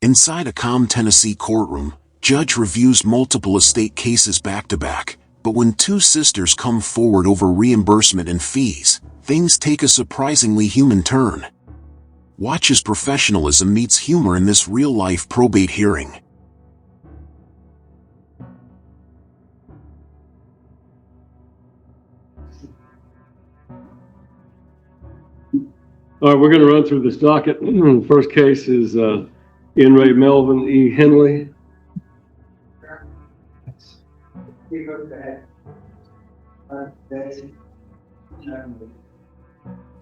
Inside a calm Tennessee courtroom, judge reviews multiple estate cases back-to-back, but when two sisters come forward over reimbursement and fees, things take a surprisingly human turn. Watch as professionalism meets humor in this real-life probate hearing. All right, we're going to run through this docket. The first case is N. Ray Melvin E. Henley.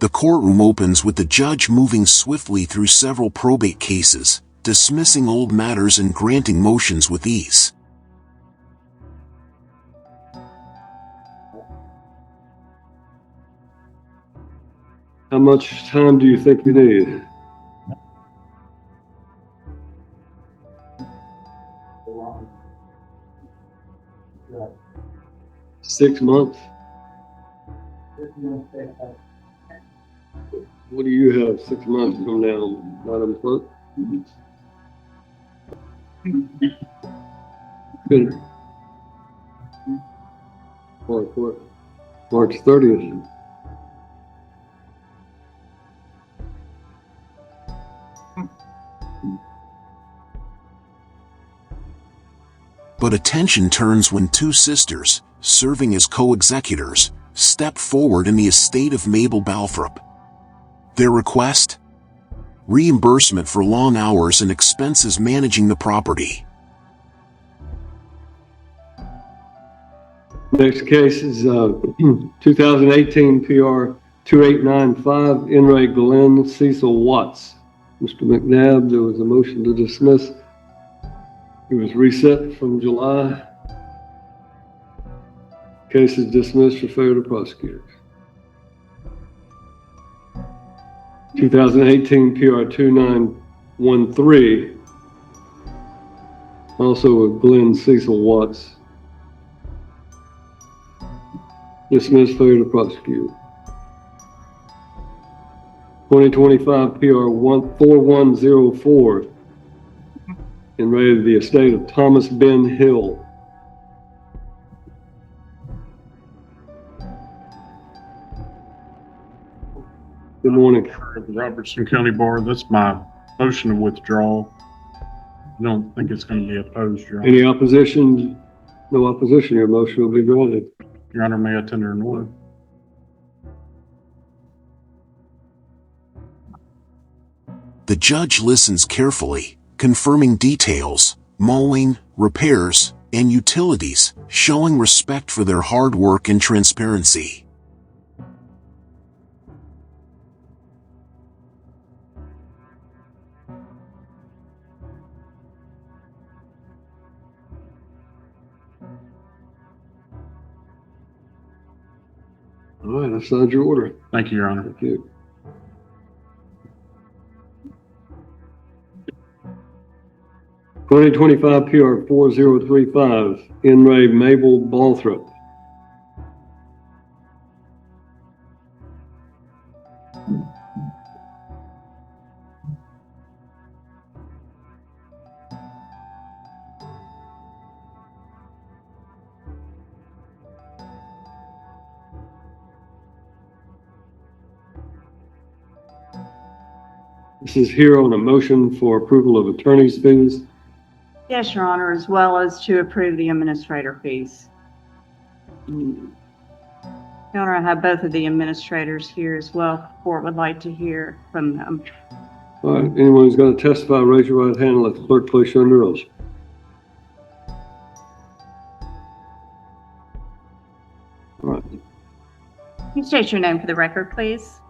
The courtroom opens with the judge moving swiftly through several probate cases, dismissing old matters and granting motions with ease. How much time do you think you need? Six months? What do you have 6 months from now, Madam Clerk? Good. March 30th. But attention turns when two sisters, serving as co-executors, step forward in the estate of Mabel Balthrop. Their request? Reimbursement for long hours and expenses managing the property. Next case is 2018 PR 2895, N. Ray Glenn Cecil Watts. Mr. McNabb, there was a motion to dismiss. It was reset from July. Case is dismissed for failure to prosecute. 2018 PR 2913, also a Glenn Cecil Watts. Dismissed, failure to prosecute. 2025 PR 4104, in rated the estate of Thomas Ben Hill. Good morning. The Robertson County Bar, that's my motion to withdraw. I don't think it's going to be opposed, Your Honor. Any opposition? No opposition, your motion will be granted. Your Honor, may I tender an order? The judge listens carefully, confirming details, mowing, repairs, and utilities, showing respect for their hard work and transparency. All right, I've signed your order. Thank you, Your Honor. Thank you. (2025) PR 4035, N. Ray Mabel Balthrop. This is here on a motion for approval of attorney's fees. Yes, Your Honor, as well as to approve the administrator fees. Your Honor, I have both of the administrators here as well. The court would like to hear from them. All right, anyone who's going to testify, raise your right hand and let the clerk place you under oath. All right. Can you state your name for the record, please?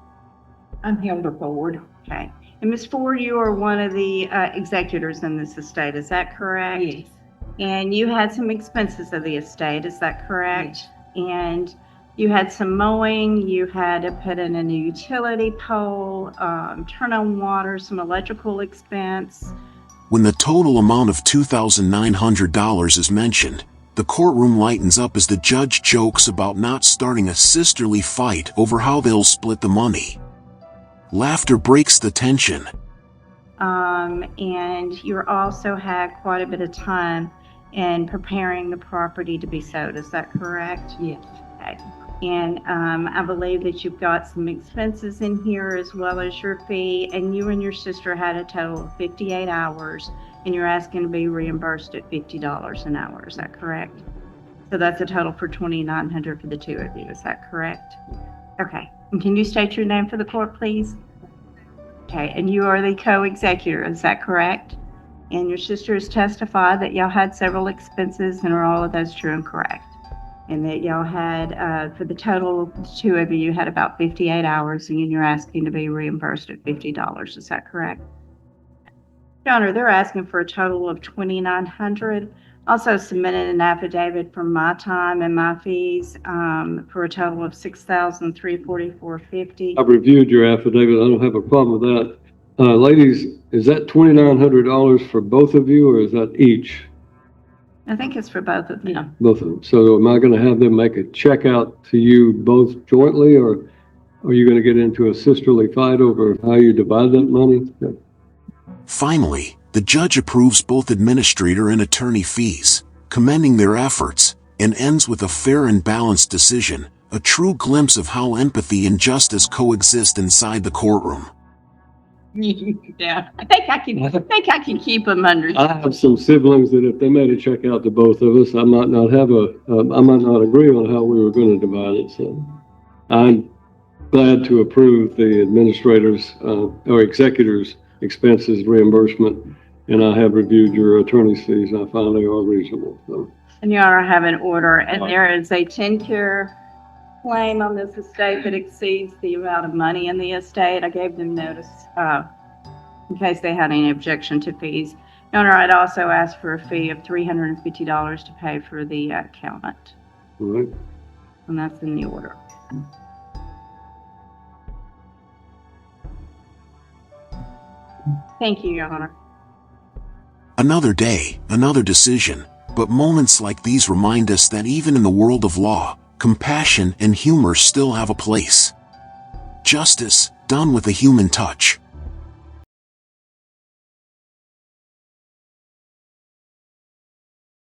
I'm Hilda Ford. Okay. And Ms. Ford, you are one of the executors in this estate, is that correct? Yes. And you had some expenses of the estate, is that correct? Yes. And you had some mowing, you had to put in a new utility pole, turn on water, some electrical expense. When the total amount of $2,900 is mentioned, the courtroom lightens up as the judge jokes about not starting a sisterly fight over how they'll split the money. Laughter breaks the tension. And you also had quite a bit of time in preparing the property to be sold. Is that correct? Yes. Okay. And I believe that you've got some expenses in here as well as your fee, and you and your sister had a total of 58 hours, and you're asking to be reimbursed at $50 an hour. Is that correct? So that's a total for $2,900 for the two of you. Is that correct? Okay. And can you state your name for the court, please? Okay. And you are the co-executor. Is that correct? And your sister has testified that y'all had several expenses, and are all of those true and correct? And that y'all had, for the total, the two of you had about 58 hours, and you're asking to be reimbursed at $50. Is that correct? Your Honor, they're asking for a total of $2,900. Also submitted an affidavit for my time and my fees for a total of $6,344.50. I've reviewed your affidavit. I don't have a problem with that. Ladies, is that $2,900 for both of you, or is that each? I think it's for both of them. Both of them. So am I going to have them make a check out to you both jointly, or are you going to get into a sisterly fight over how you divide that money? Yeah. Finally, the judge approves both administrator and attorney fees, commending their efforts, and ends with a fair and balanced decision, a true glimpse of how empathy and justice coexist inside the courtroom. Yeah, I think I can keep them under. I have some siblings that if they made a check out to both of us, I might not agree on how we were going to divide it. So I'm glad to approve the administrator's or executor's expenses reimbursement, and I have reviewed your attorney's fees, and I find they are reasonable. So. And you are have an order, and there is a 10-care claim on this estate that exceeds the amount of money in the estate. I gave them notice in case they had any objection to fees. Your Honor, I'd also ask for a fee of $350 to pay for the accountant. All right. And that's in the order. Thank you, Your Honor. Another day, another decision, but moments like these remind us that even in the world of law, compassion and humor still have a place. Justice, done with a human touch.